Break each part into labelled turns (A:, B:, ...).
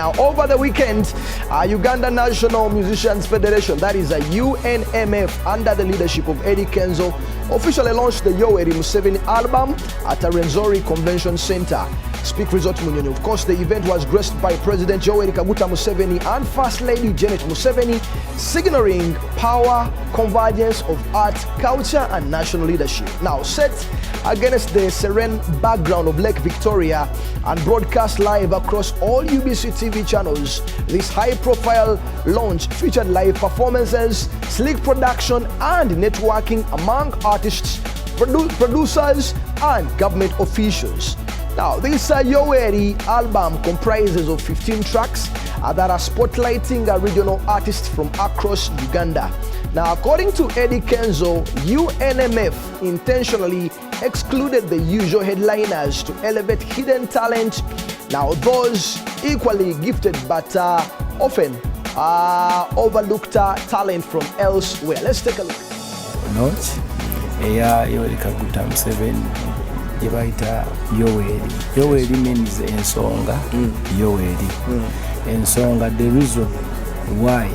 A: Now, over the weekend, Uganda National Musicians Federation, that is a UNMF, under the leadership of Eddy Kenzo, officially launched the Yoweri Museveni album at a Rwenzori Convention Center. Speak Resort Munyonyo. Of course, the event was graced by President Yoweri Kaguta Museveni and First Lady Janet Museveni, signaling power, convergence of art, culture, and national leadership. Now, set against the serene background of Lake Victoria and broadcast live across all UBC TV channels, this high-profile launch featured live performances, sleek production, and networking among artists, producers, and government officials. Now, this Yoweri album comprises of 15 tracks that are spotlighting regional artists from across Uganda. Now, according to Eddy Kenzo, UNMF intentionally excluded the usual headliners to elevate hidden talent. Now, those equally gifted but often overlooked talent from elsewhere. Let's take a look.
B: Yoweri Kaguta Museveni. Yoweri. Yoweri means ensonga. Yoweri. Ensonga, the reason why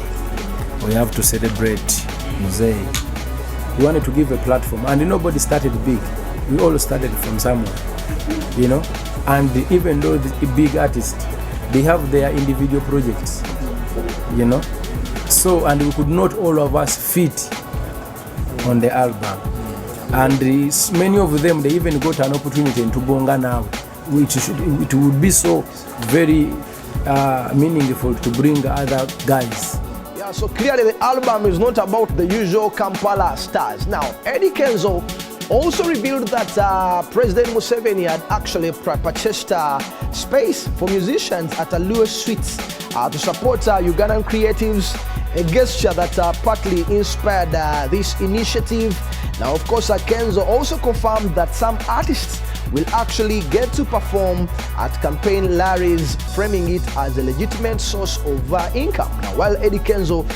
B: we have to celebrate Museveni. We wanted to give a platform, and nobody started big. We all started from somewhere, you know. And even though the big artists, they have their individual projects, you know. So, and we could not all of us fit on the album. And many of them, they even got an opportunity to Bonga now, it would be so very meaningful to bring other guys.
A: Yeah, so clearly the album is not about the usual Kampala stars. Now, Eddy Kenzo also revealed that President Museveni had actually purchased space for musicians at a Lewis Suites to support Ugandan creatives, a gesture that partly inspired this initiative. Now, of course, Kenzo also confirmed that some artists will actually get to perform at campaign rallies, framing it as a legitimate source of income. Now, while Eddy Kenzo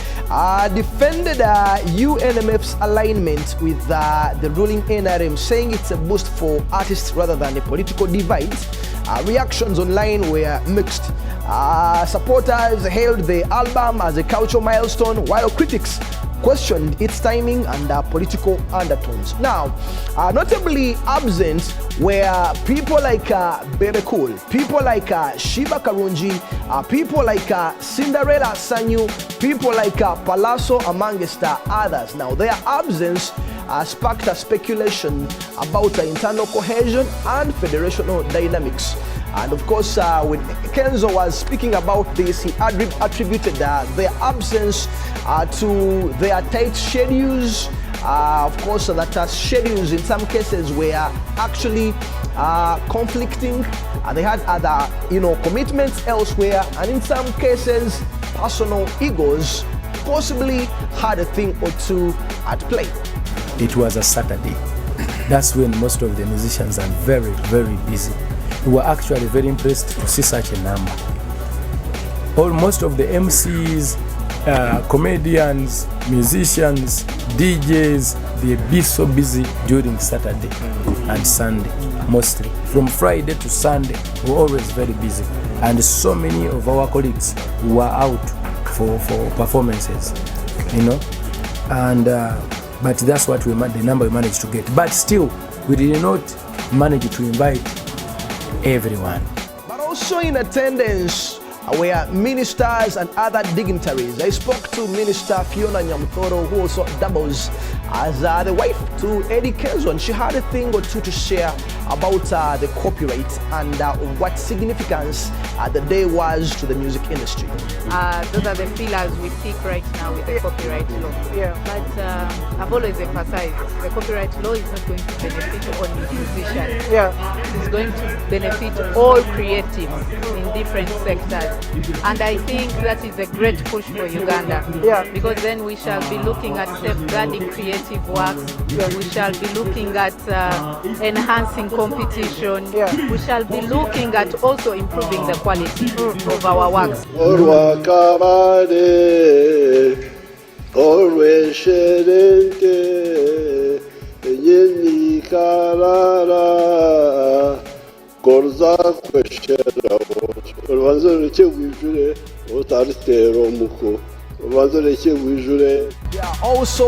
A: defended UNMF's alignment with the ruling NRM, saying it's a boost for artists rather than a political divide, reactions online were mixed. Supporters hailed the album as a cultural milestone, while critics questioned its timing and political undertones. Now, notably absent were people like Bebe Cool, people like Shiba Karungi, people like Cinderella Sanyu, people like Palazzo, amongst others. Now, their absence sparked a speculation about internal cohesion and federational dynamics. And of course, when Kenzo was speaking about this, he attributed their absence to their tight schedules. Of course, that schedules in some cases were actually conflicting. They had other, commitments elsewhere, and in some cases, personal egos possibly had a thing or two at play.
B: It was a Saturday. That's when most of the musicians are very, very busy. We were actually very impressed to see such a number. Most of the MCs, comedians, musicians, DJs, they'll be so busy during Saturday and Sunday, mostly. From Friday to Sunday, we're always very busy. And so many of our colleagues were out for performances, And but that's what the number we managed to get. But still, we did not manage to invite everyone.
A: But also in attendance were ministers and other dignitaries. I spoke to Minister Fiona Nyamutoro, who also doubles as the wife to Eddy Kenzo, and she had a thing or two to share about the copyright and what significance the day was to the music industry.
C: Those are the pillars we pick right now with the copyright law. Yeah. But I've always emphasized the copyright law is not going to benefit only musicians. Yeah. It's going to benefit all creatives in different sectors. And I think that is a great push for Uganda. Yeah. Because then we shall be looking at safeguarding creative works. Yeah. We shall be looking at enhancing competition. Yeah. We shall be looking at also improving the quality of our works.
D: Gorza kweshera urubanza reke wijure utaritero muko urubanza reke wijure.
A: Yeah, also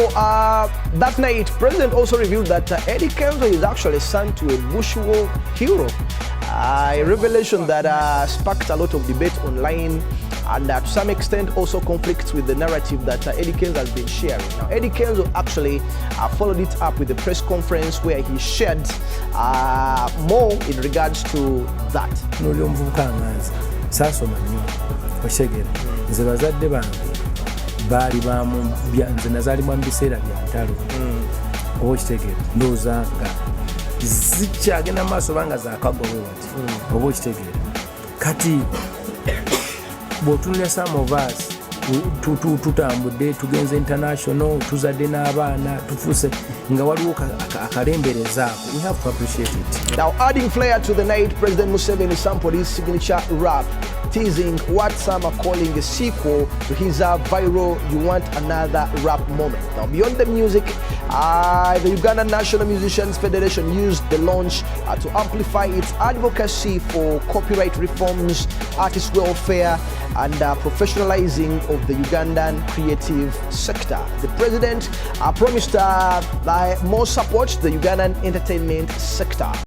A: that night President also revealed that Eddy Kenzo is actually son to a bush war hero, a revelation that sparked a lot of debate online and to some extent also conflicts with the narrative that Eddy Kenzo has been sharing. Now Eddy Kenzo actually followed it up with a press conference where he shared more in regards to that.
B: Baali nze nazaali mu biseera bya ntalo oba okitegeera ndowooza nga zikyagenda mu maaso banga zaakagowe wati oba okitegeera kati bw'otunulira some of us tutambudde tugenze international tuzadde n'abaana tufuuse nga waliwo akalembereza ako. We have to appreciate it.
A: Now adding flair to the night, President Museveni sampled his signature rap, teasing what some are calling a sequel to his viral "You Want Another" rap moment. Now beyond the music, the Ugandan National Musicians Federation used the launch to amplify its advocacy for copyright reforms, artist welfare, and professionalizing of the Ugandan creative sector. The president promised more support to the Ugandan entertainment sector.